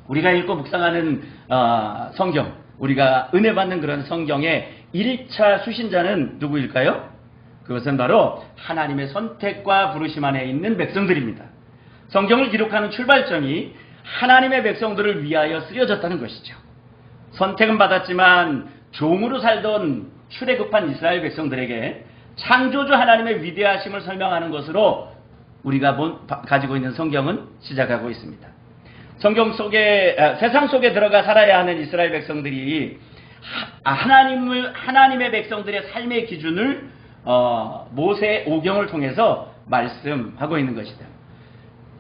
우리가 읽고 묵상하는 성경, 우리가 은혜 받는 그런 성경의 1차 수신자는 누구일까요? 그것은 바로 하나님의 선택과 부르심 안에 있는 백성들입니다. 성경을 기록하는 출발점이 하나님의 백성들을 위하여 쓰여졌다는 것이죠. 선택은 받았지만 종으로 살던 출애굽한 이스라엘 백성들에게 창조주 하나님의 위대하심을 설명하는 것으로 우리가 가지고 있는 성경은 시작하고 있습니다. 성경 속에 세상 속에 들어가 살아야 하는 이스라엘 백성들이 하나님의 백성들의 삶의 기준을 모세 오경을 통해서 말씀하고 있는 것이다.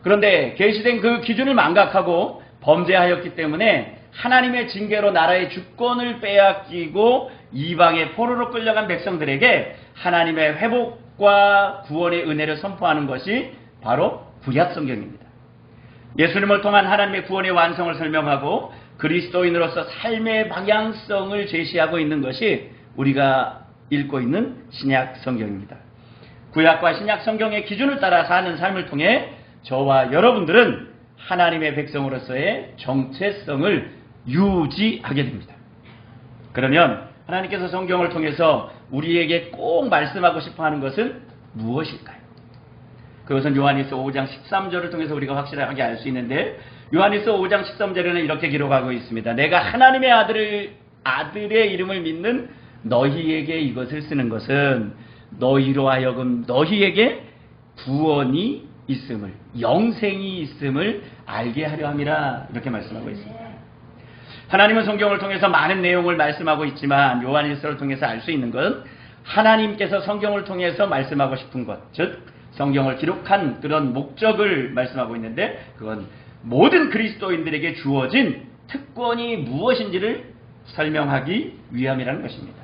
그런데 계시된 그 기준을 망각하고 범죄하였기 때문에 하나님의 징계로 나라의 주권을 빼앗기고 이방의 포로로 끌려간 백성들에게 하나님의 회복과 구원의 은혜를 선포하는 것이 바로 구약 성경입니다. 예수님을 통한 하나님의 구원의 완성을 설명하고 그리스도인으로서 삶의 방향성을 제시하고 있는 것이 우리가 읽고 있는 신약 성경입니다. 구약과 신약 성경의 기준을 따라 사는 삶을 통해 저와 여러분들은 하나님의 백성으로서의 정체성을 유지하게 됩니다. 그러면 하나님께서 성경을 통해서 우리에게 꼭 말씀하고 싶어하는 것은 무엇일까요? 그것은 요한일서 5장 13절을 통해서 우리가 확실하게 알 수 있는데, 요한일서 5장 13절에는 이렇게 기록하고 있습니다. 내가 하나님의 아들의 이름을 믿는 너희에게 이것을 쓰는 것은 너희로 하여금 너희에게 구원이 있음을, 영생이 있음을 알게 하려 함이라, 이렇게 말씀하고 있습니다. 하나님은 성경을 통해서 많은 내용을 말씀하고 있지만 요한일서를 통해서 알 수 있는 건 하나님께서 성경을 통해서 말씀하고 싶은 것, 즉 성경을 기록한 그런 목적을 말씀하고 있는데, 그건 모든 그리스도인들에게 주어진 특권이 무엇인지를 설명하기 위함이라는 것입니다.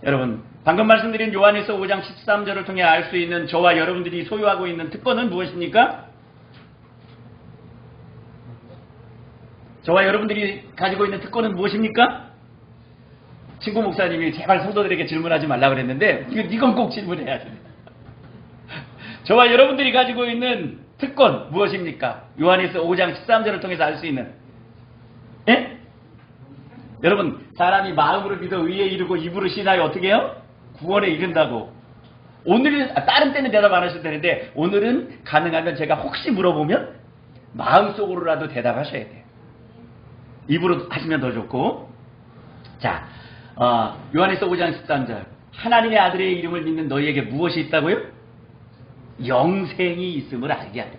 여러분, 방금 말씀드린 요한일서 5장 13절을 통해 알 수 있는 저와 여러분들이 소유하고 있는 특권은 무엇입니까? 저와 여러분들이 가지고 있는 특권은 무엇입니까? 친구 목사님이 제발 성도들에게 질문하지 말라 그랬는데 이건 꼭 질문해야 됩니다. 저와 여러분들이 가지고 있는 특권 무엇입니까? 요한일서 5장 13절을 통해서 알 수 있는, 예? 여러분, 사람이 마음으로 믿어 의에 이르고 입으로 신하여 어떻게 해요? 구원에 이른다고. 오늘은 다른 때는 대답 안 하셔도 되는데 오늘은 가능하면 제가 혹시 물어보면 마음속으로라도 대답하셔야 돼요. 입으로 하시면 더 좋고. 자, 요한일서 5장 13절, 하나님의 아들의 이름을 믿는 너희에게 무엇이 있다고요? 영생이 있음을 알게 하려.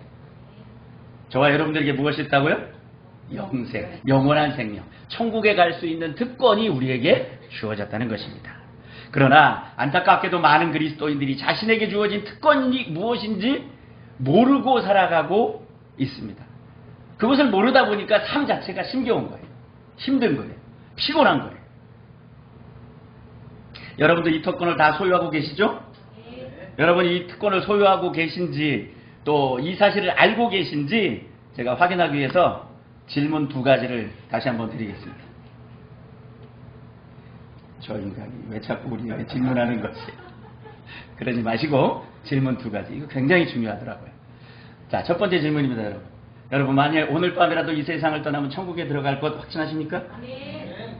저와 여러분들에게 무엇이 있다고요? 영생, 영원한 생명, 천국에 갈 수 있는 특권이 우리에게 주어졌다는 것입니다. 그러나 안타깝게도 많은 그리스도인들이 자신에게 주어진 특권이 무엇인지 모르고 살아가고 있습니다. 그것을 모르다 보니까 삶 자체가 힘겨운 거예요. 힘든 거예요. 피곤한 거예요. 여러분들 이 특권을 다 소유하고 계시죠? 네. 여러분이 이 특권을 소유하고 계신지, 또 이 사실을 알고 계신지 제가 확인하기 위해서 질문 2가지를 다시 한번 드리겠습니다. 저 인간이 왜 자꾸 우리에게 질문하는 거지? 그러지 마시고 질문 2가지. 이거 굉장히 중요하더라고요. 자, 첫 번째 질문입니다, 여러분. 여러분, 만약 오늘 밤이라도 이 세상을 떠나면 천국에 들어갈 것 확신하십니까? 네.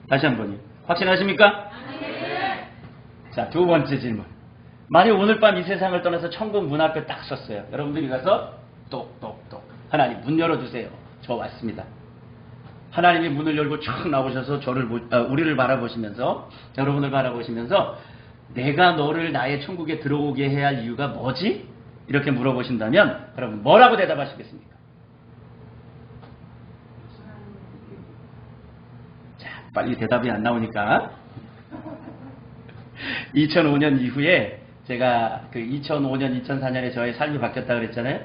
다시 한 번요. 확신하십니까? 네. 자, 2번째 질문. 만약 오늘 밤 이 세상을 떠나서 천국 문 앞에 딱 섰어요. 여러분들이 가서 똑똑똑, 하나님 문 열어주세요. 저 왔습니다. 하나님이 문을 열고 촥 나오셔서 우리를 바라보시면서, 여러분을 바라보시면서 내가 너를 나의 천국에 들어오게 해야 할 이유가 뭐지? 이렇게 물어보신다면 여러분 뭐라고 대답하시겠습니까? 자, 빨리 대답이 안 나오니까 2005년 이후에 제가 2005년, 2004년에 저의 삶이 바뀌었다 그랬잖아요.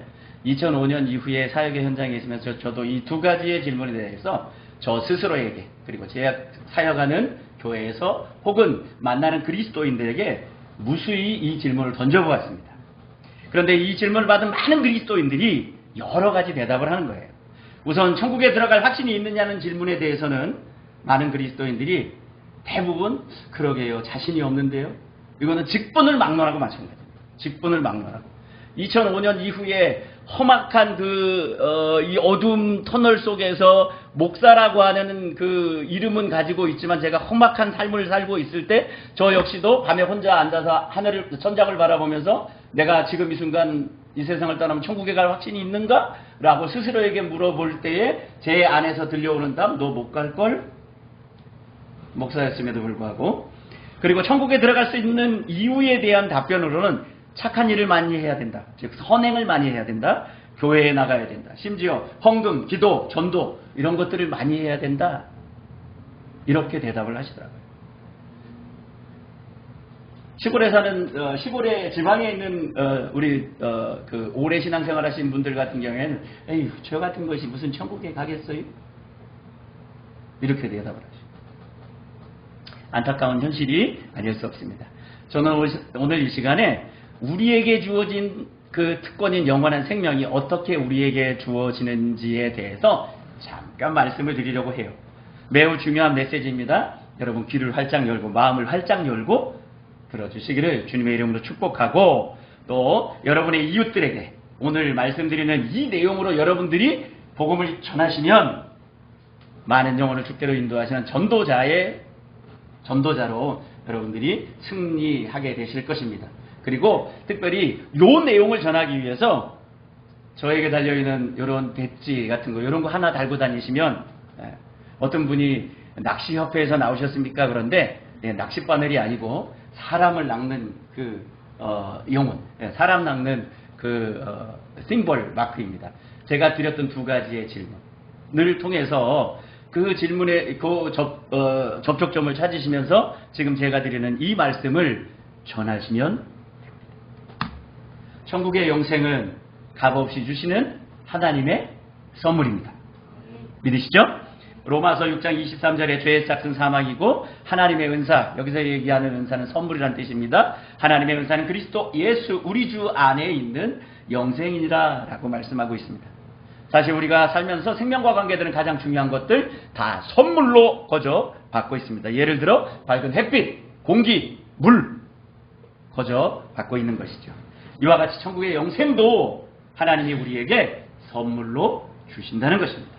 2005년 이후에 사역의 현장에 있으면서 저도 이 2가지의 질문에 대해서 저 스스로에게, 그리고 제 사역하는 교회에서 혹은 만나는 그리스도인들에게 무수히 이 질문을 던져보았습니다. 그런데 이 질문을 받은 많은 그리스도인들이 여러 가지 대답을 하는 거예요. 우선 천국에 들어갈 확신이 있느냐는 질문에 대해서는 많은 그리스도인들이 대부분 그러게요, 자신이 없는데요. 이거는 직분을 막론하고 마찬가지입니다. 직분을 막론하고. 2005년 이후에 험악한 이 어둠 터널 속에서 목사라고 하는 그 이름은 가지고 있지만 제가 험악한 삶을 살고 있을 때 저 역시도 밤에 혼자 앉아서 하늘을, 천장을 바라보면서 내가 지금 이 순간 이 세상을 떠나면 천국에 갈 확신이 있는가? 라고 스스로에게 물어볼 때에 제 안에서 들려오는 답, 너 못 갈걸? 목사였음에도 불구하고. 그리고 천국에 들어갈 수 있는 이유에 대한 답변으로는 착한 일을 많이 해야 된다. 즉 선행을 많이 해야 된다. 교회에 나가야 된다. 심지어 헌금, 기도, 전도 이런 것들을 많이 해야 된다. 이렇게 대답을 하시더라고요. 시골에 사는 시골에 지방에 있는 우리 그 오래 신앙생활 하신 분들 같은 경우에는 에휴 저 같은 것이 무슨 천국에 가겠어요? 이렇게 대답을 하죠. 안타까운 현실이 아닐 수 없습니다. 저는 오늘 이 시간에 우리에게 주어진 그 특권인 영원한 생명이 어떻게 우리에게 주어지는지에 대해서 잠깐 말씀을 드리려고 해요. 매우 중요한 메시지입니다. 여러분 귀를 활짝 열고 마음을 활짝 열고 들어주시기를 주님의 이름으로 축복하고, 또 여러분의 이웃들에게 오늘 말씀드리는 이 내용으로 여러분들이 복음을 전하시면 많은 영혼을 주께로 인도하시는 전도자로 여러분들이 승리하게 되실 것입니다. 그리고 특별히 이 내용을 전하기 위해서 저에게 달려있는 이런 배지 같은 거 이런 거 하나 달고 다니시면, 어떤 분이 낚시협회에서 나오셨습니까? 그런데 낚싯바늘이 아니고 사람을 낚는 그 영혼, 사람 낚는 그 심볼 마크입니다. 제가 드렸던 두 가지의 질문을 통해서 그 질문에 그 접촉점을 찾으시면서 지금 제가 드리는 이 말씀을 전하시면 됩니다. 천국의 영생은 값없이 주시는 하나님의 선물입니다. 믿으시죠? 로마서 6장 23절에 죄의 싹은 사망이고 하나님의 은사, 여기서 얘기하는 은사는 선물이라는 뜻입니다. 하나님의 은사는 그리스도 예수 우리 주 안에 있는 영생이니라 라고 말씀하고 있습니다. 사실 우리가 살면서 생명과 관계되는 가장 중요한 것들 다 선물로 거저 받고 있습니다. 예를 들어 밝은 햇빛, 공기, 물 거저 받고 있는 것이죠. 이와 같이 천국의 영생도 하나님이 우리에게 선물로 주신다는 것입니다.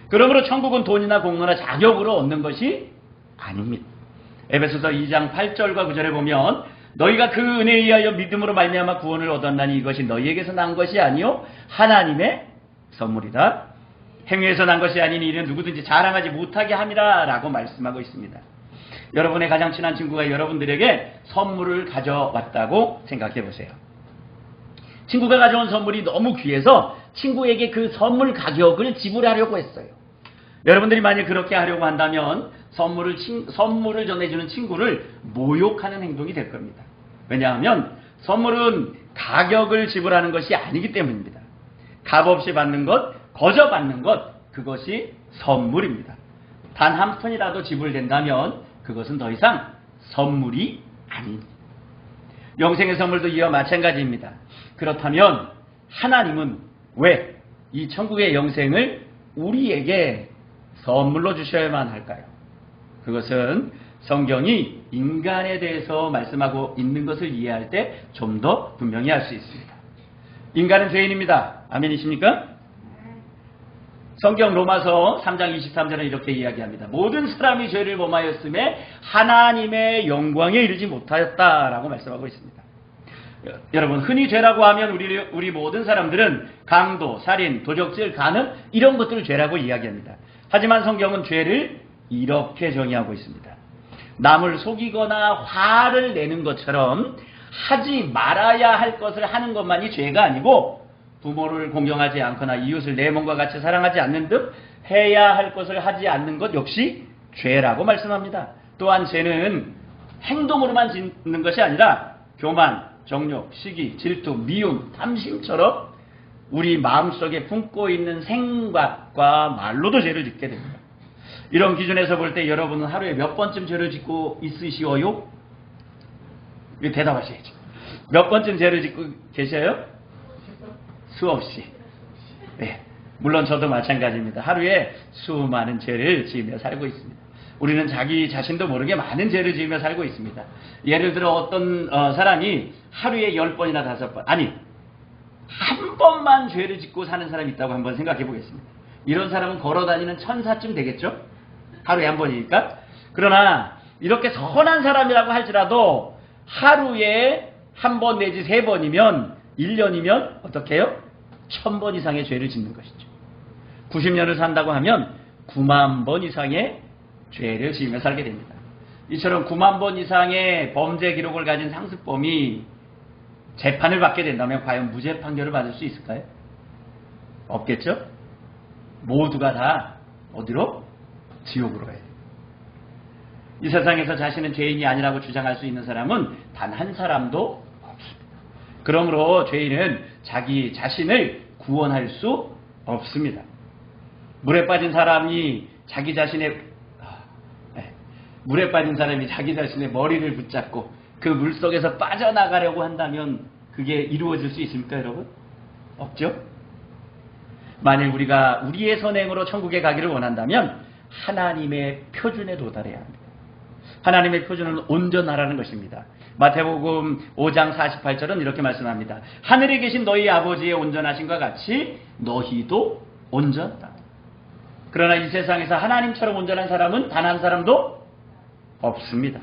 그러므로 천국은 돈이나 공로나 자격으로 얻는 것이 아닙니다. 에베소서 2장 8절과 9절에 보면 너희가 그 은혜에 의하여 믿음으로 말미암아 구원을 얻었나니 이것이 너희에게서 난 것이 아니요 하나님의 선물이다. 행위에서 난 것이 아니니 이는 누구든지 자랑하지 못하게 함이라 라고 말씀하고 있습니다. 여러분의 가장 친한 친구가 여러분들에게 선물을 가져왔다고 생각해 보세요. 친구가 가져온 선물이 너무 귀해서 친구에게 그 선물 가격을 지불하려고 했어요. 여러분들이 만약 그렇게 하려고 한다면 선물을 전해주는 친구를 모욕하는 행동이 될 겁니다. 왜냐하면 선물은 가격을 지불하는 것이 아니기 때문입니다. 값없이 받는 것, 거저 받는 것, 그것이 선물입니다. 단 한 푼이라도 지불된다면 그것은 더 이상 선물이 아닙니다. 영생의 선물도 이와 마찬가지입니다. 그렇다면 하나님은 왜 이 천국의 영생을 우리에게 선물로 주셔야만 할까요? 그것은 성경이 인간에 대해서 말씀하고 있는 것을 이해할 때 좀 더 분명히 알 수 있습니다. 인간은 죄인입니다. 아멘이십니까? 성경 로마서 3장 23절은 이렇게 이야기합니다. 모든 사람이 죄를 범하였음에 하나님의 영광에 이르지 못하였다라고 말씀하고 있습니다. 여러분, 흔히 죄라고 하면 우리 모든 사람들은 강도, 살인, 도적질, 간음 이런 것들을 죄라고 이야기합니다. 하지만 성경은 죄를 이렇게 정의하고 있습니다. 남을 속이거나 화를 내는 것처럼 하지 말아야 할 것을 하는 것만이 죄가 아니고 부모를 공경하지 않거나 이웃을 내 몸과 같이 사랑하지 않는 등 해야 할 것을 하지 않는 것 역시 죄라고 말씀합니다. 또한 죄는 행동으로만 짓는 것이 아니라 교만, 정욕, 시기, 질투, 미움, 탐심처럼 우리 마음속에 품고 있는 생각과 말로도 죄를 짓게 됩니다. 이런 기준에서 볼 때 여러분은 하루에 몇 번쯤 죄를 짓고 있으시어요? 대답하셔야죠. 몇 번쯤 죄를 짓고 계셔요? 수없이. 네, 물론 저도 마찬가지입니다. 하루에 수많은 죄를 지으며 살고 있습니다. 우리는 자기 자신도 모르게 많은 죄를 지으며 살고 있습니다. 예를 들어 어떤 사람이 하루에 10번이나 5번, 아니 한 번만 죄를 짓고 사는 사람이 있다고 한번 생각해 보겠습니다. 이런 사람은 걸어다니는 천사쯤 되겠죠? 하루에 한 번이니까. 그러나 이렇게 선한 사람이라고 할지라도 하루에 한 번 내지 3번이면 1년이면 어떻게 해요? 1000번 이상의 죄를 짓는 것이죠. 90년을 산다고 하면 9만 번 이상의 죄를 지으며 살게 됩니다. 이처럼 9만 번 이상의 범죄 기록을 가진 상습범이 재판을 받게 된다면 과연 무죄 판결을 받을 수 있을까요? 없겠죠? 모두가 다 어디로? 지옥으로 가야 돼요. 이 세상에서 자신은 죄인이 아니라고 주장할 수 있는 사람은 단 한 사람도 없습니다. 그러므로 죄인은 자기 자신을 구원할 수 없습니다. 물에 빠진 사람이 자기 자신의 머리를 붙잡고 그 물속에서 빠져나가려고 한다면 그게 이루어질 수 있습니까, 여러분? 없죠? 만일 우리가 우리의 선행으로 천국에 가기를 원한다면 하나님의 표준에 도달해야 합니다. 하나님의 표준은 온전하라는 것입니다. 마태복음 5장 48절은 이렇게 말씀합니다. 하늘에 계신 너희 아버지의 온전하심과 같이 너희도 온전하다. 그러나 이 세상에서 하나님처럼 온전한 사람은 단 한 사람도 없습니다.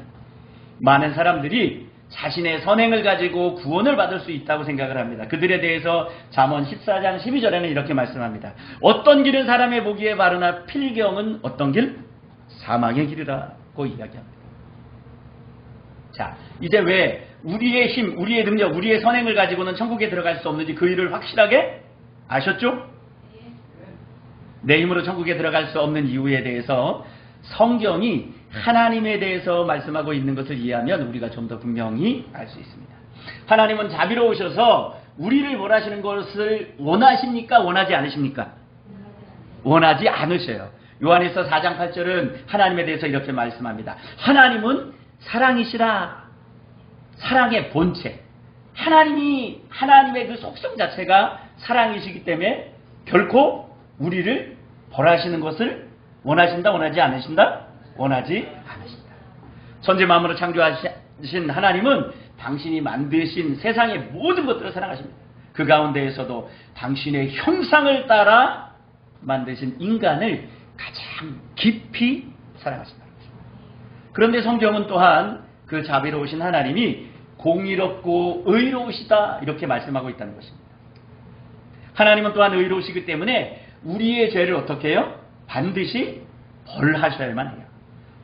많은 사람들이 자신의 선행을 가지고 구원을 받을 수 있다고 생각을 합니다. 그들에 대해서 잠언 14장 12절에는 이렇게 말씀합니다. 어떤 길은 사람의 보기에 바르나 필경은 어떤 길? 사망의 길이라고 이야기합니다. 자, 이제 왜 우리의 힘, 우리의 능력, 우리의 선행을 가지고는 천국에 들어갈 수 없는지 그 일을 확실하게 아셨죠? 내 힘으로 천국에 들어갈 수 없는 이유에 대해서 성경이 하나님에 대해서 말씀하고 있는 것을 이해하면 우리가 좀 더 분명히 알 수 있습니다. 하나님은 자비로우셔서 우리를 벌하시는 것을 원하십니까? 원하지 않으십니까? 원하지 않으셔요. 요한일서 4장 8절은 하나님에 대해서 이렇게 말씀합니다. 하나님은 사랑이시라. 사랑의 본체. 하나님의 그 속성 자체가 사랑이시기 때문에 결코 우리를 벌하시는 것을 원하신다, 원하지 않으신다? 원하지 않으신다. 천지 만물을 창조하신 하나님은 당신이 만드신 세상의 모든 것들을 사랑하십니다. 그 가운데에서도 당신의 형상을 따라 만드신 인간을 가장 깊이 사랑하신다. 그런데 성경은 또한 그 자비로우신 하나님이 공의롭고 의로우시다 이렇게 말씀하고 있다는 것입니다. 하나님은 또한 의로우시기 때문에 우리의 죄를 어떻게 해요? 반드시 벌하셔야만 해요.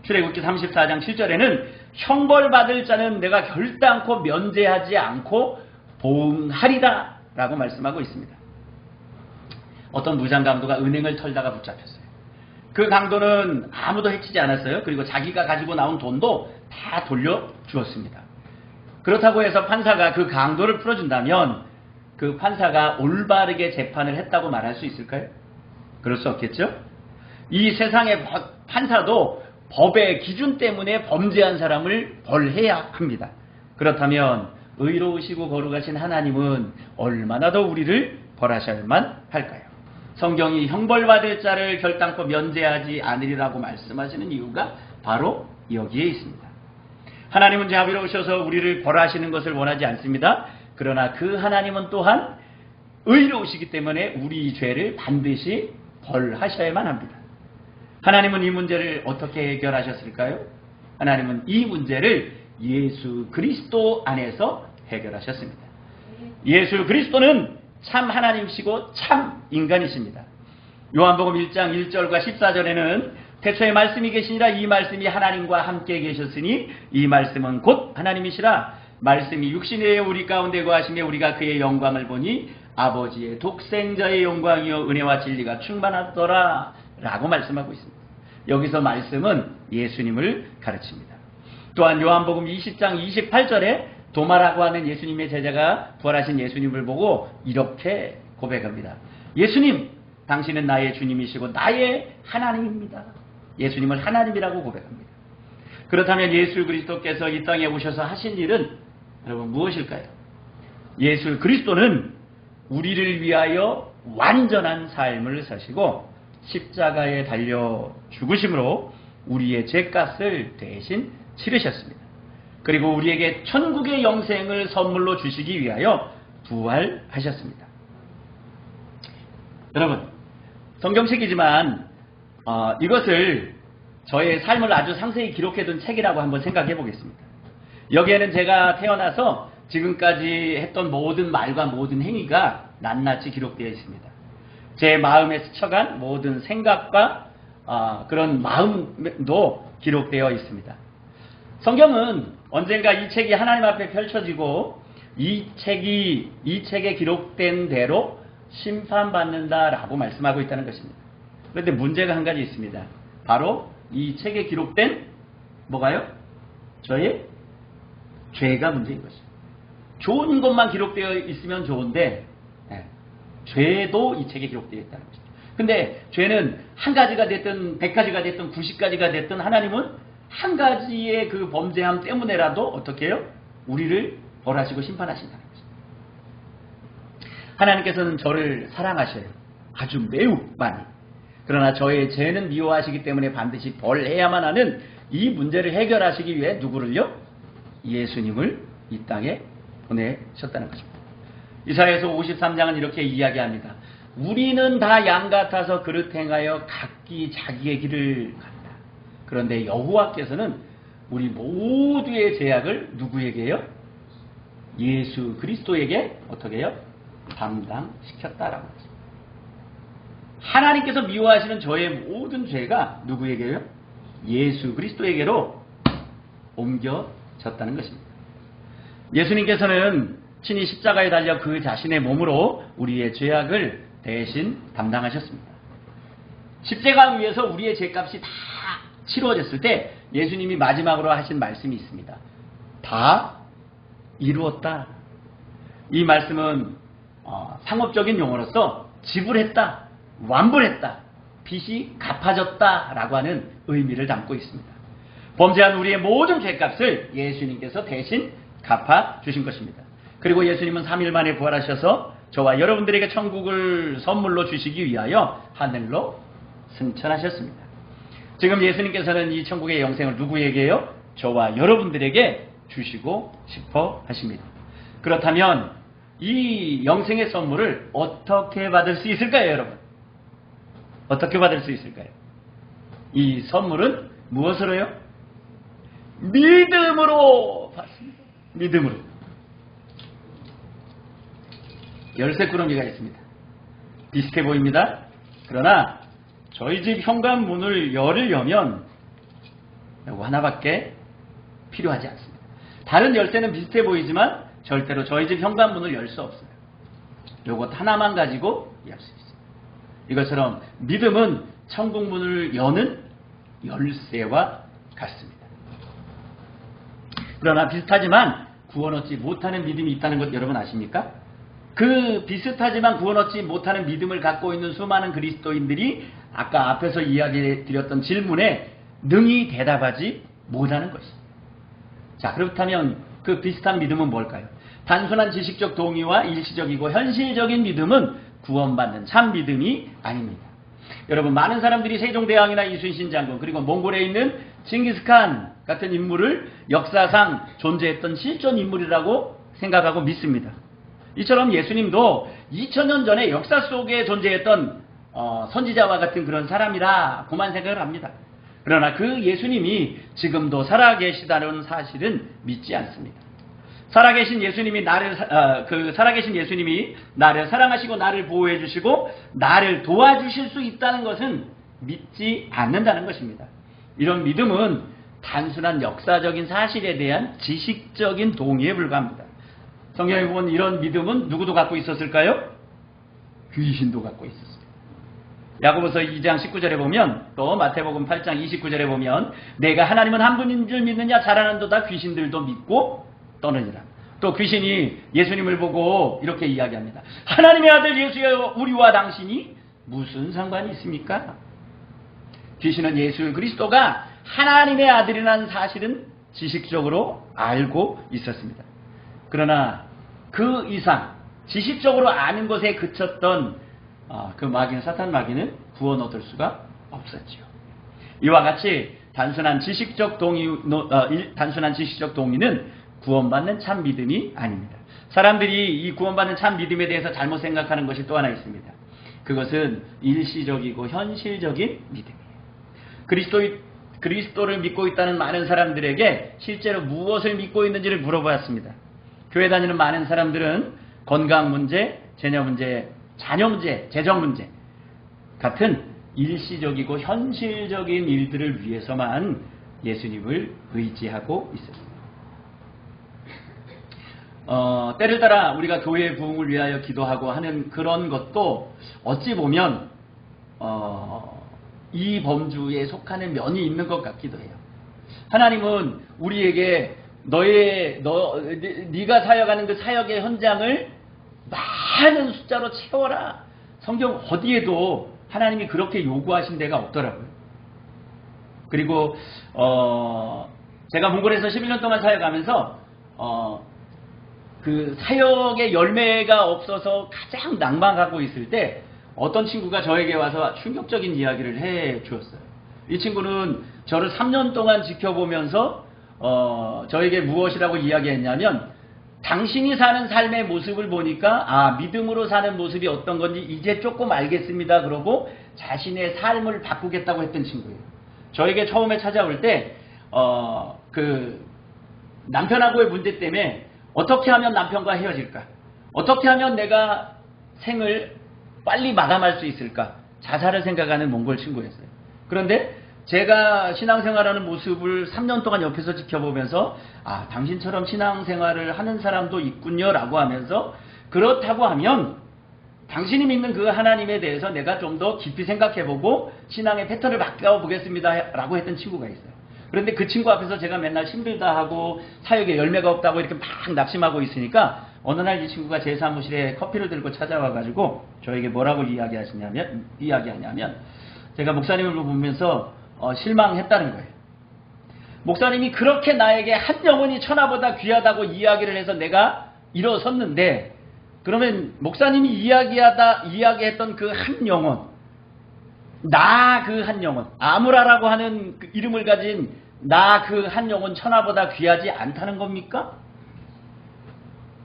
출애굽기 34장 7절에는 형벌받을 자는 내가 결단코 면제하지 않고 보응하리라 라고 말씀하고 있습니다. 어떤 무장 강도가 은행을 털다가 붙잡혔어요. 그 강도는 아무도 해치지 않았어요. 그리고 자기가 가지고 나온 돈도 다 돌려주었습니다. 그렇다고 해서 판사가 그 강도를 풀어준다면 그 판사가 올바르게 재판을 했다고 말할 수 있을까요? 그럴 수 없겠죠? 이 세상의 판사도 법의 기준 때문에 범죄한 사람을 벌해야 합니다. 그렇다면 의로우시고 거룩하신 하나님은 얼마나 더 우리를 벌하셔야만 할까요? 성경이 형벌받을 자를 결단코 면제하지 않으리라고 말씀하시는 이유가 바로 여기에 있습니다. 하나님은 자비로우셔서 우리를 벌하시는 것을 원하지 않습니다. 그러나 그 하나님은 또한 의로우시기 때문에 우리 죄를 반드시 벌하셔야만 합니다. 하나님은 이 문제를 어떻게 해결하셨을까요? 하나님은 이 문제를 예수 그리스도 안에서 해결하셨습니다. 예수 그리스도는 참 하나님이시고 참 인간이십니다. 요한복음 1장 1절과 14절에는 태초에 말씀이 계시니라 이 말씀이 하나님과 함께 계셨으니 이 말씀은 곧 하나님이시라 말씀이 육신의 우리 가운데 거하시며 우리가 그의 영광을 보니 아버지의 독생자의 영광이요 은혜와 진리가 충만하더라 라고 말씀하고 있습니다. 여기서 말씀은 예수님을 가르칩니다. 또한 요한복음 20장 28절에 도마라고 하는 예수님의 제자가 부활하신 예수님을 보고 이렇게 고백합니다. 예수님, 당신은 나의 주님이시고 나의 하나님입니다. 예수님을 하나님이라고 고백합니다. 그렇다면 예수 그리스도께서 이 땅에 오셔서 하신 일은 여러분 무엇일까요? 예수 그리스도는 우리를 위하여 완전한 삶을 사시고 십자가에 달려 죽으심으로 우리의 죄값을 대신 치르셨습니다. 그리고 우리에게 천국의 영생을 선물로 주시기 위하여 부활하셨습니다. 여러분, 성경책이지만 이것을 저의 삶을 아주 상세히 기록해둔 책이라고 한번 생각해 보겠습니다. 여기에는 제가 태어나서 지금까지 했던 모든 말과 모든 행위가 낱낱이 기록되어 있습니다. 제 마음에 스쳐간 모든 생각과 그런 마음도 기록되어 있습니다. 성경은 언젠가 이 책이 하나님 앞에 펼쳐지고 이 책에 기록된 대로 심판받는다라고 말씀하고 있다는 것입니다. 그런데 문제가 한 가지 있습니다. 바로 이 책에 기록된 뭐가요? 저의 죄가 문제인 것입니다. 좋은 것만 기록되어 있으면 좋은데 죄도 이 책에 기록되어 있다는 것입니다. 근데 죄는 한 가지가 됐든 100가지가 됐든 90가지가 됐든 하나님은 한 가지의 그 범죄함 때문에라도 어떻게 해요? 우리를 벌하시고 심판하신다는 것입니다. 하나님께서는 저를 사랑하셔요. 아주 매우 많이. 그러나 저의 죄는 미워하시기 때문에 반드시 벌해야만 하는 이 문제를 해결하시기 위해 누구를요? 예수님을 이 땅에 보내셨다는 것입니다. 이사야서 53장은 이렇게 이야기합니다. 우리는 다 양 같아서 그릇 행하여 각기 자기의 길을 간다. 그런데 여호와께서는 우리 모두의 죄악을 누구에게요? 예수 그리스도에게 어떻게 해요? 담당시켰다라고 하죠. 하나님께서 미워하시는 저의 모든 죄가 누구에게요? 예수 그리스도에게로 옮겨졌다는 것입니다. 예수님께서는 친히 십자가에 달려 그 자신의 몸으로 우리의 죄악을 대신 담당하셨습니다. 십자가 위에서 우리의 죄값이 다 치루어졌을 때 예수님이 마지막으로 하신 말씀이 있습니다. 다 이루었다. 이 말씀은 상업적인 용어로서 지불했다, 완불했다, 빚이 갚아졌다 라고 하는 의미를 담고 있습니다. 범죄한 우리의 모든 죄값을 예수님께서 대신 갚아주신 것입니다. 그리고 예수님은 3일 만에 부활하셔서 저와 여러분들에게 천국을 선물로 주시기 위하여 하늘로 승천하셨습니다. 지금 예수님께서는 이 천국의 영생을 누구에게요? 저와 여러분들에게 주시고 싶어 하십니다. 그렇다면 이 영생의 선물을 어떻게 받을 수 있을까요, 여러분? 어떻게 받을 수 있을까요? 이 선물은 무엇으로요? 믿음으로 받습니다. 믿음으로. 열쇠꾸러미가 있습니다. 비슷해 보입니다. 그러나 저희 집 현관문을 열으려면 이거 하나밖에 필요하지 않습니다. 다른 열쇠는 비슷해 보이지만 절대로 저희 집 현관문을 열 수 없어요. 이것 하나만 가지고 열 수 있어요. 이것처럼 믿음은 천국문을 여는 열쇠와 같습니다. 그러나 비슷하지만 구원 얻지 못하는 믿음이 있다는 것 여러분 아십니까? 그 비슷하지만 구원 얻지 못하는 믿음을 갖고 있는 수많은 그리스도인들이 아까 앞에서 이야기 드렸던 질문에 능히 대답하지 못하는 것입니다. 자, 그렇다면 그 비슷한 믿음은 뭘까요? 단순한 지식적 동의와 일시적이고 현실적인 믿음은 구원받는 참 믿음이 아닙니다. 여러분, 많은 사람들이 세종대왕이나 이순신 장군 그리고 몽골에 있는 징기스칸 같은 인물을 역사상 존재했던 실존 인물이라고 생각하고 믿습니다. 이처럼 예수님도 2000년 전에 역사 속에 존재했던 선지자와 같은 그런 사람이라고만 생각을 합니다. 그러나 그 예수님이 지금도 살아계시다는 사실은 믿지 않습니다. 살아계신 예수님이 나를 사랑하시고 나를 보호해 주시고 나를 도와주실 수 있다는 것은 믿지 않는다는 것입니다. 이런 믿음은 단순한 역사적인 사실에 대한 지식적인 동의에 불과합니다. 성경에 보면 이런 믿음은 누구도 갖고 있었을까요? 귀신도 갖고 있었습니다. 야고보서 2장 19절에 보면 또 마태복음 8장 29절에 보면 내가 하나님은 한 분인 줄 믿느냐 잘하는도다 귀신들도 믿고 떠느니라. 또 귀신이 예수님을 보고 이렇게 이야기합니다. 하나님의 아들 예수여 우리와 당신이 무슨 상관이 있습니까? 귀신은 예수 그리스도가 하나님의 아들이라는 사실은 지식적으로 알고 있었습니다. 그러나 그 이상 지식적으로 아는 것에 그쳤던 그 마귀는 사탄 마귀는 구원 얻을 수가 없었지요. 이와 같이 단순한 지식적 동의는 구원받는 참 믿음이 아닙니다. 사람들이 이 구원받는 참 믿음에 대해서 잘못 생각하는 것이 또 하나 있습니다. 그것은 일시적이고 현실적인 믿음이에요. 그리스도를 믿고 있다는 많은 사람들에게 실제로 무엇을 믿고 있는지를 물어보았습니다. 교회 다니는 많은 사람들은 건강 문제, 자녀 문제, 재정 문제 같은 일시적이고 현실적인 일들을 위해서만 예수님을 의지하고 있습니다. 때를 따라 우리가 교회의 부흥을 위하여 기도하고 하는 그런 것도 어찌 보면 이 범주에 속하는 면이 있는 것 같기도 해요. 하나님은 우리에게 네가 사역하는 그 사역의 현장을 많은 숫자로 채워라. 성경 어디에도 하나님이 그렇게 요구하신 데가 없더라고요. 그리고 제가 몽골에서 11년 동안 사역하면서 그 사역의 열매가 없어서 가장 낭망하고 있을 때 어떤 친구가 저에게 와서 충격적인 이야기를 해 주었어요. 이 친구는 저를 3년 동안 지켜보면서 저에게 무엇이라고 이야기했냐면, 당신이 사는 삶의 모습을 보니까 믿음으로 사는 모습이 어떤 건지 이제 조금 알겠습니다. 그러고 자신의 삶을 바꾸겠다고 했던 친구예요. 저에게 처음에 찾아올 때 그 남편하고의 문제 때문에 어떻게 하면 남편과 헤어질까? 어떻게 하면 내가 생을 빨리 마감할 수 있을까? 자살을 생각하는 몽골 친구였어요. 그런데 제가 신앙생활하는 모습을 3년 동안 옆에서 지켜보면서 당신처럼 신앙생활을 하는 사람도 있군요 라고 하면서, 그렇다고 하면 당신이 믿는 그 하나님에 대해서 내가 좀 더 깊이 생각해보고 신앙의 패턴을 바꿔보겠습니다 라고 했던 친구가 있어요. 그런데 그 친구 앞에서 제가 맨날 힘들다 하고 사역에 열매가 없다고 이렇게 막 낙심하고 있으니까 어느 날 이 친구가 제 사무실에 커피를 들고 찾아와가지고 저에게 뭐라고 이야기하냐면 제가 목사님을 보면서 실망했다는 거예요. 목사님이 그렇게 나에게 한 영혼이 천하보다 귀하다고 이야기를 해서 내가 일어섰는데, 그러면 목사님이 이야기했던 그 한 영혼, 나 그 한 영혼, 아무라라고 하는 그 이름을 가진 나 그 한 영혼 천하보다 귀하지 않다는 겁니까?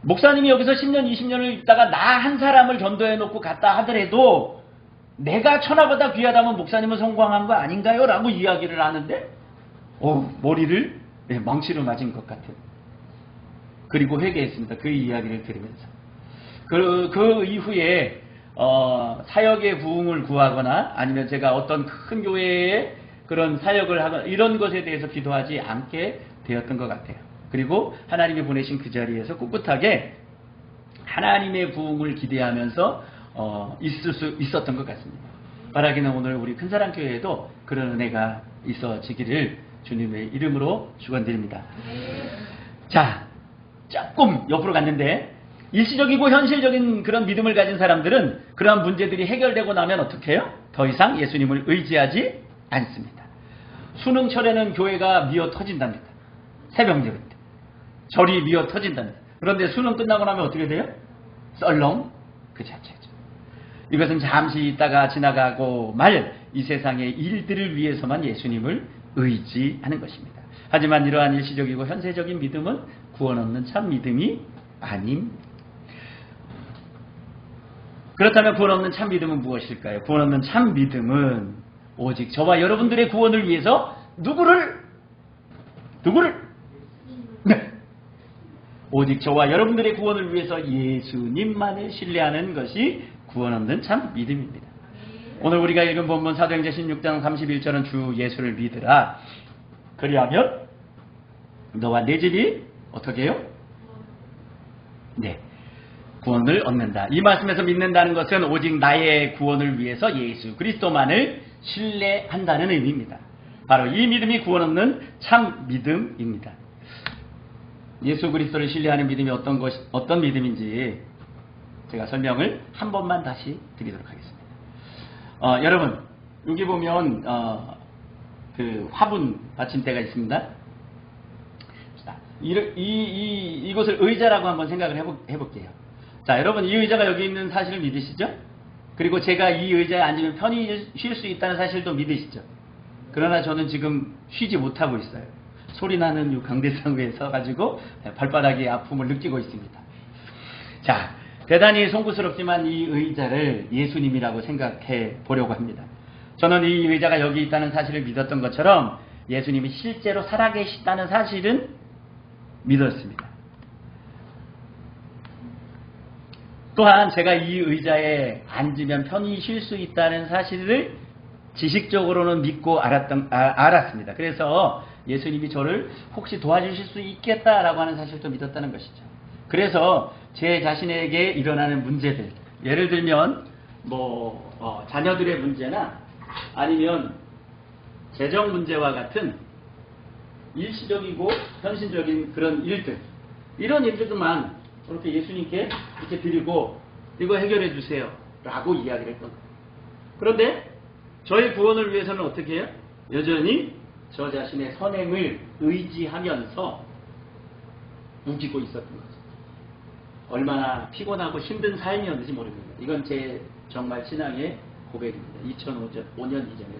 목사님이 여기서 10년, 20년을 있다가 나 한 사람을 전도해놓고 갔다 하더라도 내가 천하보다 귀하다면 목사님은 성공한 거 아닌가요? 라고 이야기를 하는데 머리를 망치로 맞은 것 같아요. 그리고 회개했습니다. 그 이야기를 들으면서. 그 이후에 사역의 부흥을 구하거나 아니면 제가 어떤 큰 교회에 그런 사역을 하거나 이런 것에 대해서 기도하지 않게 되었던 것 같아요. 그리고 하나님이 보내신 그 자리에서 꿋꿋하게 하나님의 부흥을 기대하면서 있을 수 있었던 것 같습니다. 바라기는 오늘 우리 큰사랑교회에도 그런 은혜가 있어지기를 주님의 이름으로 축원드립니다. 자, 조금 옆으로 갔는데, 일시적이고 현실적인 그런 믿음을 가진 사람들은 그러한 문제들이 해결되고 나면 어떻게 해요? 더 이상 예수님을 의지하지 않습니다. 수능철에는 교회가 미어 터진답니다. 새벽 예배 때 절이 미어 터진답니다. 그런데 수능 끝나고 나면 어떻게 돼요? 썰렁 그 자체죠. 이것은 잠시 있다가 지나가고 말 이 세상의 일들을 위해서만 예수님을 의지하는 것입니다. 하지만 이러한 일시적이고 현세적인 믿음은 구원 없는 참 믿음이 아닙니다. 그렇다면 구원 없는 참 믿음은 무엇일까요? 구원 없는 참 믿음은 오직 저와 여러분들의 구원을 위해서 누구를? 네. 오직 저와 여러분들의 구원을 위해서 예수님만을 신뢰하는 것이 구원 없는 참 믿음입니다. 오늘 우리가 읽은 본문 사도행전 16장 31절은 주 예수를 믿으라. 그리하면 너와 내 집이 어떻게 해요? 네. 구원을 얻는다. 이 말씀에서 믿는다는 것은 오직 나의 구원을 위해서 예수 그리스도만을 신뢰한다는 의미입니다. 바로 이 믿음이 구원 없는 참 믿음입니다. 예수 그리스도를 신뢰하는 믿음이 어떤 믿음인지 제가 설명을 한 번만 다시 드리도록 하겠습니다. 여러분, 여기 보면 그 화분 받침대가 있습니다. 이것을 의자라고 한번 생각을 해볼게요. 자, 여러분, 이 의자가 여기 있는 사실을 믿으시죠? 그리고 제가 이 의자에 앉으면 편히 쉴 수 있다는 사실도 믿으시죠? 그러나 저는 지금 쉬지 못하고 있어요. 소리나는 이 강대상 위에 서가지고 발바닥의 아픔을 느끼고 있습니다. 자, 대단히 송구스럽지만 이 의자를 예수님이라고 생각해 보려고 합니다. 저는 이 의자가 여기 있다는 사실을 믿었던 것처럼 예수님이 실제로 살아계시다는 사실은 믿었습니다. 또한 제가 이 의자에 앉으면 편히 쉴 수 있다는 사실을 지식적으로는 믿고 알았습니다. 그래서 예수님이 저를 혹시 도와주실 수 있겠다라고 하는 사실도 믿었다는 것이죠. 그래서 제 자신에게 일어나는 문제들, 예를 들면 자녀들의 문제나 아니면 재정 문제와 같은 일시적이고 현실적인 그런 일들, 이런 일들만 그렇게 예수님께 이렇게 드리고 이거 해결해 주세요 라고 이야기를 했던 거예요. 그런데 저의 구원을 위해서는 어떻게 해요? 여전히 저 자신의 선행을 의지하면서 우기고 있었던 거죠. 얼마나 피곤하고 힘든 삶이었는지 모릅니다. 이건 제 정말 신앙의 고백입니다. 2005년 이전에요.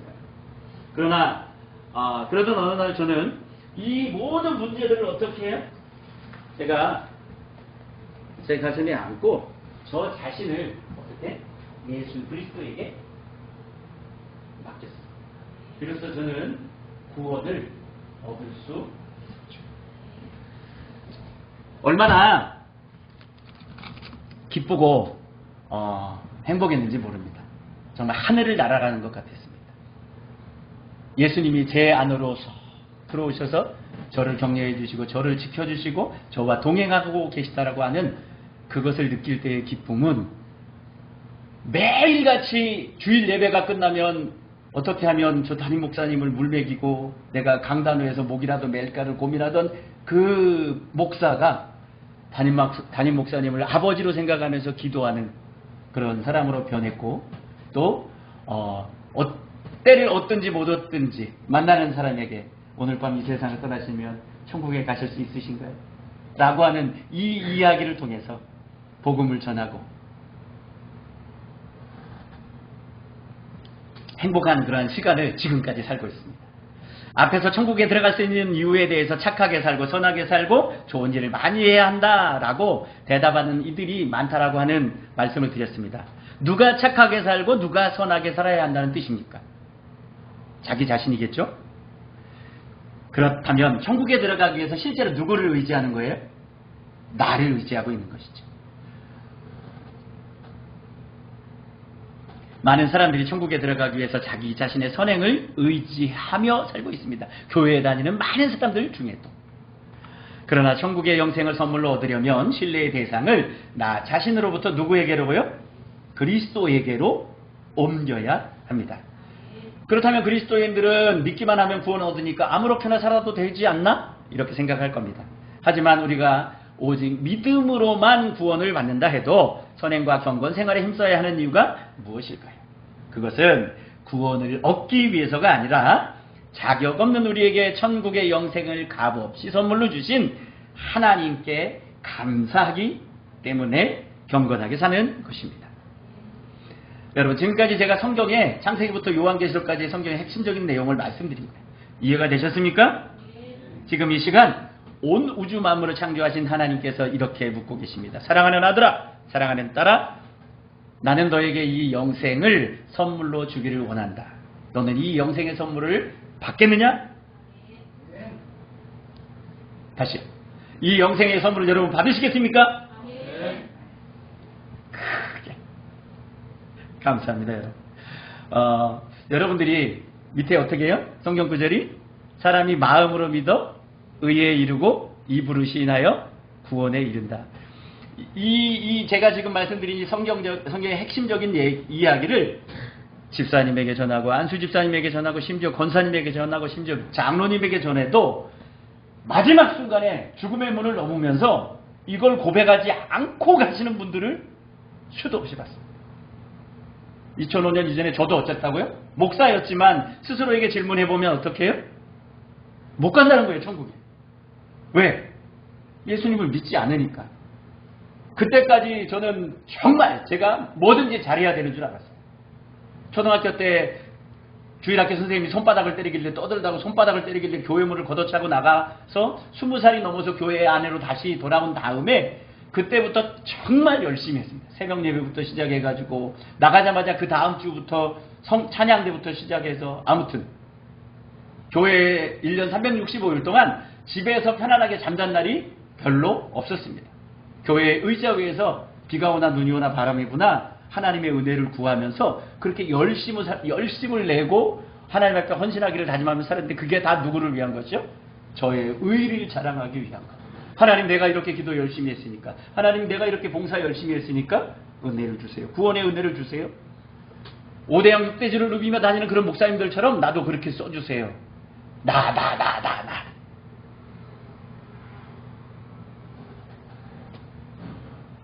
그러나 그러던 어느 날 저는 이 모든 문제들을 어떻게 해요? 제가 제 가슴에 안고 저 자신을 어떻게 예수 그리스도에게 맡겼어요. 그래서 저는 구원을 얻을 수 있죠. 얼마나 기쁘고 행복했는지 모릅니다. 정말 하늘을 날아가는 것 같았습니다. 예수님이 제 안으로 들어오셔서 저를 격려해 주시고 저를 지켜주시고 저와 동행하고 계시다라고 하는 그것을 느낄 때의 기쁨은 매일같이 주일 예배가 끝나면 어떻게 하면 저 담임 목사님을 물먹이고 내가 강단위에서 목이라도 맬까를 고민하던 그 목사가 담임 목사님을 아버지로 생각하면서 기도하는 그런 사람으로 변했고, 또 때를 얻든지 못 얻든지 만나는 사람에게 오늘 밤 이 세상을 떠나시면 천국에 가실 수 있으신가요? 라고 하는 이 이야기를 통해서 복음을 전하고 행복한 그러한 시간을 지금까지 살고 있습니다. 앞에서 천국에 들어갈 수 있는 이유에 대해서 착하게 살고 선하게 살고 좋은 일을 많이 해야 한다라고 대답하는 이들이 많다라고 하는 말씀을 드렸습니다. 누가 착하게 살고 누가 선하게 살아야 한다는 뜻입니까? 자기 자신이겠죠? 그렇다면 천국에 들어가기 위해서 실제로 누구를 의지하는 거예요? 나를 의지하고 있는 것이죠. 많은 사람들이 천국에 들어가기 위해서 자기 자신의 선행을 의지하며 살고 있습니다. 교회에 다니는 많은 사람들 중에도. 그러나 천국의 영생을 선물로 얻으려면 신뢰의 대상을 나 자신으로부터 누구에게로요? 그리스도에게로 옮겨야 합니다. 그렇다면 그리스도인들은 믿기만 하면 구원 얻으니까 아무렇게나 살아도 되지 않나? 이렇게 생각할 겁니다. 하지만 우리가 오직 믿음으로만 구원을 받는다 해도 선행과 경건 생활에 힘써야 하는 이유가 무엇일까요? 그것은 구원을 얻기 위해서가 아니라 자격 없는 우리에게 천국의 영생을 값없이 선물로 주신 하나님께 감사하기 때문에 경건하게 사는 것입니다. 여러분, 지금까지 제가 성경에 창세기부터 요한계시록까지의 성경의 핵심적인 내용을 말씀드립니다. 이해가 되셨습니까? 지금 이 시간 온 우주 만물을 창조하신 하나님께서 이렇게 묻고 계십니다. 사랑하는 아들아, 사랑하는 딸아, 나는 너에게 이 영생을 선물로 주기를 원한다. 너는 이 영생의 선물을 받겠느냐? 다시, 이 영생의 선물을 여러분 받으시겠습니까? 크게 감사합니다, 여러분. 여러분들이 밑에 어떻게 해요? 성경 구절이 사람이 마음으로 믿어 의에 이르고 입으로 시인하여 구원에 이른다. 제가 지금 말씀드린 이 성경의 핵심적인 이야기를 집사님에게 전하고 안수 집사님에게 전하고 심지어 권사님에게 전하고 심지어 장로님에게 전해도 마지막 순간에 죽음의 문을 넘으면서 이걸 고백하지 않고 가시는 분들을 수도 없이 봤습니다. 2005년 이전에 저도 어쨌다고요? 목사였지만 스스로에게 질문해보면 어떻게 해요? 못 간다는 거예요, 천국에. 왜? 예수님을 믿지 않으니까. 그때까지 저는 정말 제가 뭐든지 잘해야 되는 줄 알았어요. 초등학교 때 주일학교 선생님이 손바닥을 때리길래 떠들다가 손바닥을 때리길래 교회 문을 걷어차고 나가서 20살이 넘어서 교회 안으로 다시 돌아온 다음에 그때부터 정말 열심히 했습니다. 새벽 예배부터 시작해가지고 나가자마자 그 다음 주부터 찬양대부터 시작해서 아무튼 교회 1년 365일 동안 집에서 편안하게 잠잔 날이 별로 없었습니다. 교회 의자 위에서 비가 오나 눈이 오나 바람이 부나 하나님의 은혜를 구하면서 그렇게 열심을 내고 하나님 앞에 헌신하기를 다짐하면서 살았는데 그게 다 누구를 위한 거죠? 저의 의를 자랑하기 위한 것. 하나님 내가 이렇게 기도 열심히 했으니까, 하나님 내가 이렇게 봉사 열심히 했으니까 은혜를 주세요. 구원의 은혜를 주세요. 5대양 6대주를 누비며 다니는 그런 목사님들처럼 나도 그렇게 써주세요. 나.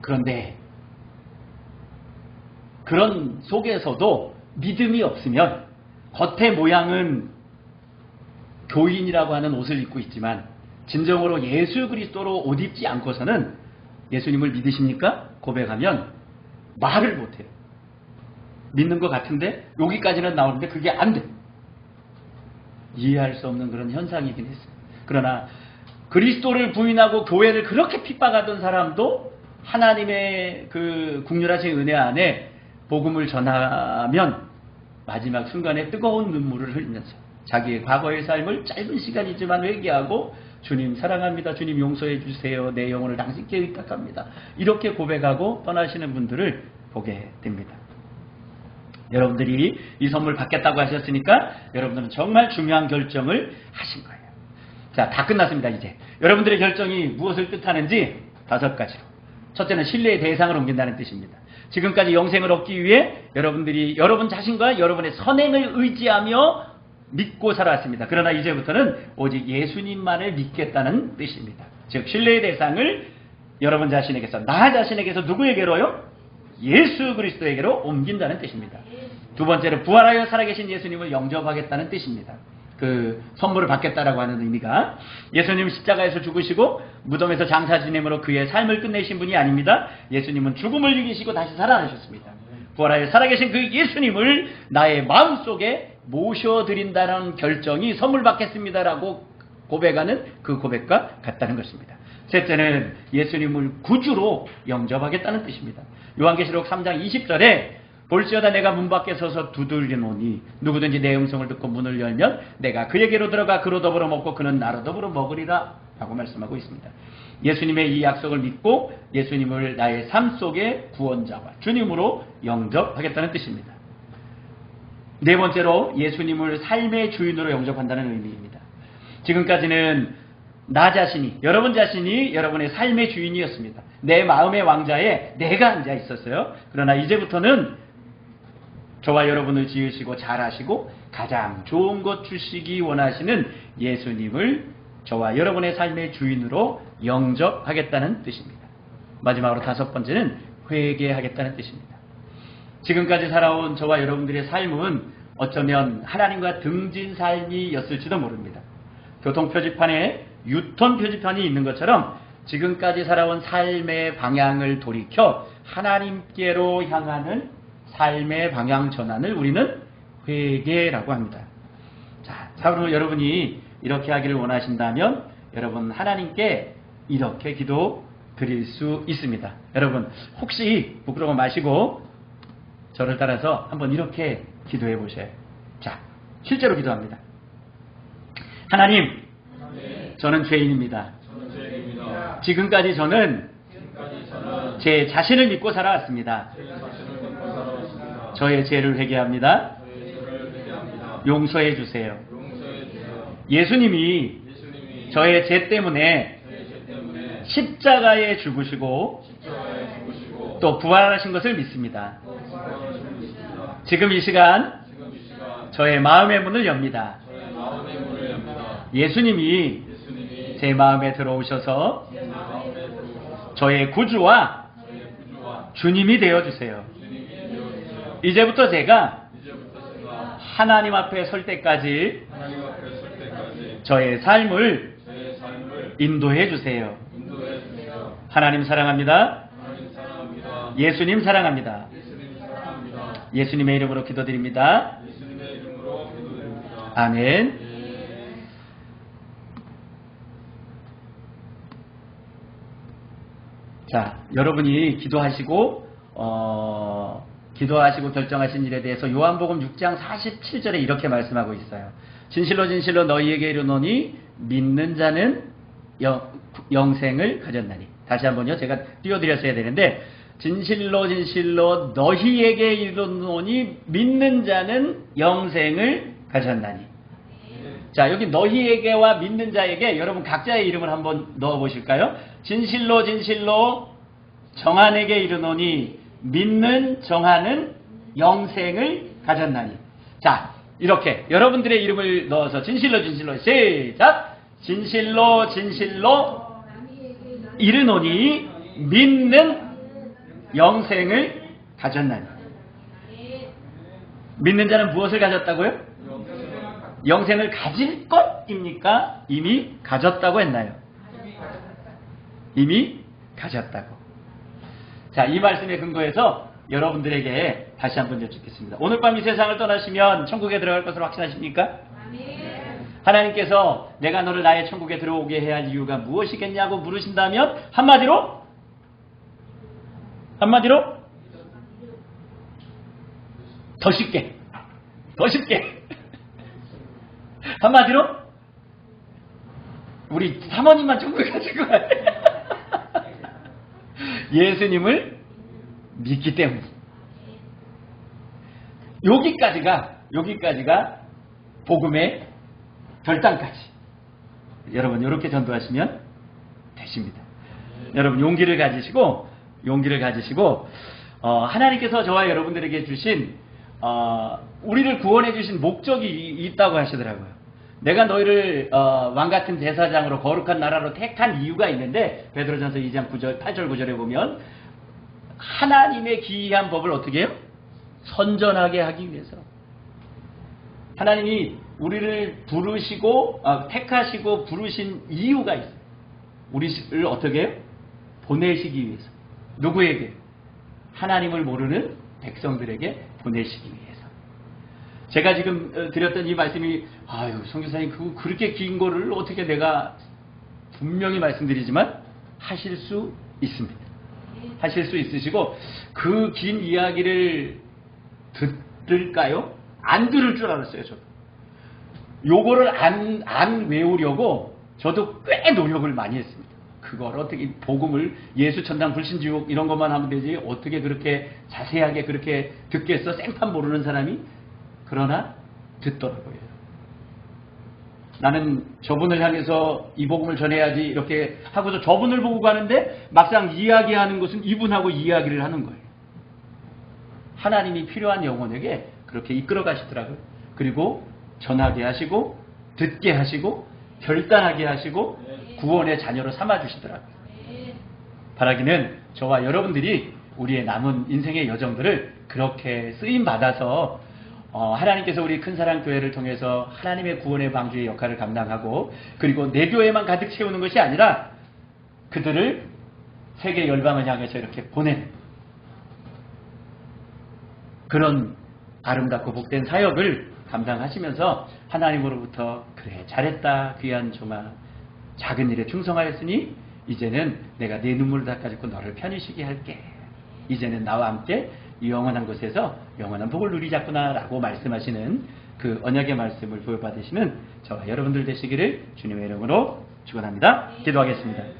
그런데 그런 속에서도 믿음이 없으면 겉의 모양은 교인이라고 하는 옷을 입고 있지만 진정으로 예수 그리스도로 옷 입지 않고서는 예수님을 믿으십니까? 고백하면 말을 못해요. 믿는 것 같은데 여기까지는 나오는데 그게 안 돼. 이해할 수 없는 그런 현상이긴 했어요. 그러나 그리스도를 부인하고 교회를 그렇게 핍박하던 사람도 하나님의 그 국률하신 은혜 안에 복음을 전하면 마지막 순간에 뜨거운 눈물을 흘리면서 자기의 과거의 삶을 짧은 시간이지만 회개하고 주님 사랑합니다. 주님 용서해 주세요. 내 영혼을 당신께 의탁합니다. 이렇게 고백하고 떠나시는 분들을 보게 됩니다. 여러분들이 이 선물 받겠다고 하셨으니까 여러분들은 정말 중요한 결정을 하신 거예요. 자, 다 끝났습니다. 이제 여러분들의 결정이 무엇을 뜻하는지 5가지로. 첫째는 신뢰의 대상을 옮긴다는 뜻입니다. 지금까지 영생을 얻기 위해 여러분들이 여러분 자신과 여러분의 선행을 의지하며 믿고 살아왔습니다. 그러나 이제부터는 오직 예수님만을 믿겠다는 뜻입니다. 즉 신뢰의 대상을 여러분 자신에게서, 나 자신에게서 누구에게로요? 예수 그리스도에게로 옮긴다는 뜻입니다. 두 번째로 부활하여 살아계신 예수님을 영접하겠다는 뜻입니다. 그 선물을 받겠다라고 하는 의미가 예수님 십자가에서 죽으시고 무덤에서 장사 지냄으로 그의 삶을 끝내신 분이 아닙니다. 예수님은 죽음을 이기시고 다시 살아나셨습니다. 부활하여 살아계신 그 예수님을 나의 마음속에 모셔드린다는 결정이 선물 받겠습니다라고 고백하는 그 고백과 같다는 것입니다. 셋째는 예수님을 구주로 영접하겠다는 뜻입니다. 요한계시록 3장 20절에 볼지어다 내가 문 밖에 서서 두들리노니 누구든지 내 음성을 듣고 문을 열면 내가 그에게로 들어가 그로 더불어 먹고 그는 나로 더불어 먹으리라 라고 말씀하고 있습니다. 예수님의 이 약속을 믿고 예수님을 나의 삶 속의 구원자와 주님으로 영접하겠다는 뜻입니다. 네 번째로 예수님을 삶의 주인으로 영접한다는 의미입니다. 지금까지는 나 자신이, 여러분 자신이 여러분의 삶의 주인이었습니다. 내 마음의 왕자에 내가 앉아 있었어요. 그러나 이제부터는 저와 여러분을 지으시고 잘하시고 가장 좋은 것 주시기 원하시는 예수님을 저와 여러분의 삶의 주인으로 영접하겠다는 뜻입니다. 마지막으로 5번째는 회개하겠다는 뜻입니다. 지금까지 살아온 저와 여러분들의 삶은 어쩌면 하나님과 등진 삶이었을지도 모릅니다. 교통표지판에 유턴 표지판이 있는 것처럼 지금까지 살아온 삶의 방향을 돌이켜 하나님께로 향하는 삶의 방향 전환을 우리는 회개라고 합니다. 자, 참으로 여러분이 이렇게 하기를 원하신다면 여러분 하나님께 이렇게 기도 드릴 수 있습니다. 여러분 혹시 부끄러워 마시고 저를 따라서 한번 이렇게 기도해 보세요. 자, 실제로 기도합니다. 하나님, 저는 죄인입니다. 지금까지 저는 제 자신을 믿고 살아왔습니다. 저의 죄를 회개합니다. 용서해 주세요. 예수님이 저의 죄 때문에 십자가에 죽으시고 또 부활하신 것을 믿습니다. 지금 이 시간 저의 마음의 문을 엽니다. 예수님이 제 마음에 들어오셔서 저의 구주와 주님이 되어주세요. 이제부터 제가 하나님 앞에 설 때까지 저의 삶을 인도해 주세요. 하나님 사랑합니다. 예수님 사랑합니다. 예수님의 이름으로 기도드립니다. 아멘. 자, 여러분이 기도하시고 결정하신 일에 대해서 요한복음 6장 47절에 이렇게 말씀하고 있어요. 진실로 진실로 너희에게 이르노니 믿는 자는 영생을 가졌나니. 다시 한번요. 제가 띄워드렸어야 되는데 진실로 진실로 너희에게 이르노니 믿는 자는 영생을 가졌나니. 자, 여기 너희에게와 믿는 자에게 여러분 각자의 이름을 한번 넣어보실까요? 진실로 진실로 정한에게 이르노니 믿는 정한은 영생을 가졌나니. 자, 이렇게 여러분들의 이름을 넣어서 진실로 진실로 시작. 진실로 진실로 이르노니 믿는 영생을 가졌나니. 믿는 자는 무엇을 가졌다고요? 영생을 가질 것입니까? 이미 가졌다고 했나요? 이미 가졌다고. 자, 이 말씀에 근거해서 여러분들에게 다시 한번 여쭙겠습니다. 오늘 밤 이 세상을 떠나시면 천국에 들어갈 것을 확신하십니까? 하나님께서 내가 너를 나의 천국에 들어오게 해야 할 이유가 무엇이겠냐고 물으신다면 한마디로 더 쉽게 한마디로 우리 사모님만 천국에 가실 거예요. 예수님을 믿기 때문에. 여기까지가 복음의 결단까지. 여러분 이렇게 전도하시면 되십니다. 여러분 용기를 가지시고 하나님께서 저와 여러분들에게 주신 우리를 구원해 주신 목적이 있다고 하시더라고요. 내가 너희를 왕같은 제사장으로 거룩한 나라로 택한 이유가 있는데 베드로전서 2장 9절 8절 9절에 보면 하나님의 기이한 법을 어떻게 해요? 선전하게 하기 위해서. 하나님이 우리를 부르시고 택하시고 부르신 이유가 있어요. 우리를 어떻게 해요? 보내시기 위해서. 누구에게? 하나님을 모르는 백성들에게 보내시기 위해서. 제가 지금 드렸던 이 말씀이 선교사님 그렇게 긴 거를 어떻게 내가 분명히 말씀드리지만 하실 수 있습니다. 하실 수 있으시고 그 긴 이야기를 들을까요? 안 들을 줄 알았어요. 저도. 요거를 안 외우려고 저도 꽤 노력을 많이 했습니다. 그걸 어떻게 복음을 예수 천당 불신지옥 이런 것만 하면 되지 어떻게 그렇게 자세하게 그렇게 듣겠어? 생판 모르는 사람이. 그러나 듣더라고요. 나는 저분을 향해서 이 복음을 전해야지 이렇게 하고서 저분을 보고 가는데 막상 이야기하는 것은 이분하고 이야기를 하는 거예요. 하나님이 필요한 영혼에게 그렇게 이끌어 가시더라고요. 그리고 전하게 하시고 듣게 하시고 결단하게 하시고 구원의 자녀로 삼아주시더라고요. 바라기는 저와 여러분들이 우리의 남은 인생의 여정들을 그렇게 쓰임받아서 하나님께서 우리 큰사랑교회를 통해서 하나님의 구원의 방주의 역할을 감당하고 그리고 내 교회만 가득 채우는 것이 아니라 그들을 세계 열방을 향해서 이렇게 보내는 그런 아름답고 복된 사역을 감당하시면서 하나님으로부터 그래 잘했다 귀한 종아 작은 일에 충성하였으니 이제는 내가 내 눈물을 닦아주고 너를 편히 쉬게 할게. 이제는 나와 함께 영원한 곳에서 영원한 복을 누리자꾸나 라고 말씀하시는 그 언약의 말씀을 부여받으시는 저와 여러분들 되시기를 주님의 이름으로 축원합니다. 기도하겠습니다.